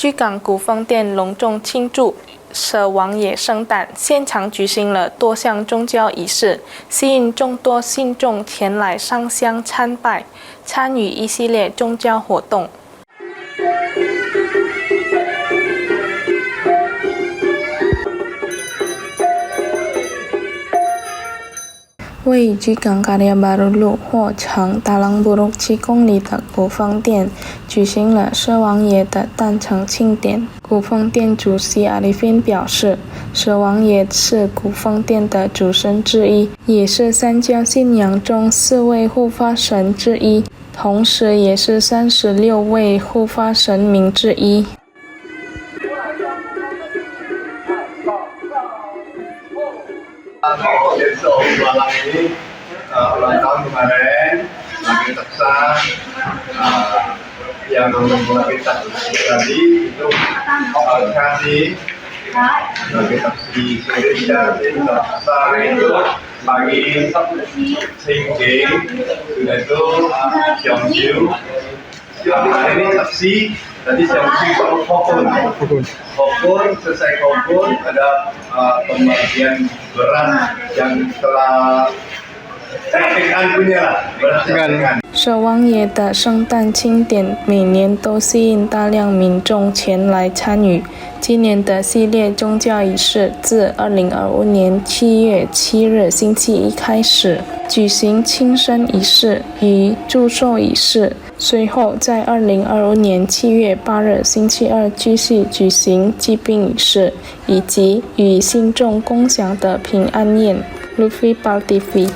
居港古风殿隆重庆祝蛇王爷圣诞，现场举行了多项宗教仪式，吸引众多信众前来上香参拜，参与一系列宗教活动。位于居港Karya Baru路或长Talang Buruk 7公里的古风殿举行了蛇王爷的诞辰庆典。古风殿主席Arifin表示，蛇王爷是古风殿的主神之一，也是三教信仰中4位护法神之一，同时也是36位护法神明之一。Besok malam ini ulang tahun kemarin lagi taksa yang lagi taksi tadi itu kasih lagi taksi Indonesia taksa itu pagi Singking sudah itu Xiongqiu hari ini taksi tadi Xiongqiu Hokun selesai Hokun ada pembagian beras yang telah trafikan punya lah. 蛇王爷的圣诞庆典每年都吸引大量民众前来参与。今年的系列宗教仪式自2025年7月7日星期一开始举行庆生仪式与祝寿仪式，随后在2025年7月8日星期二继续举行祭病仪式，以及与信众共享的平安宴。Luffy Pal TV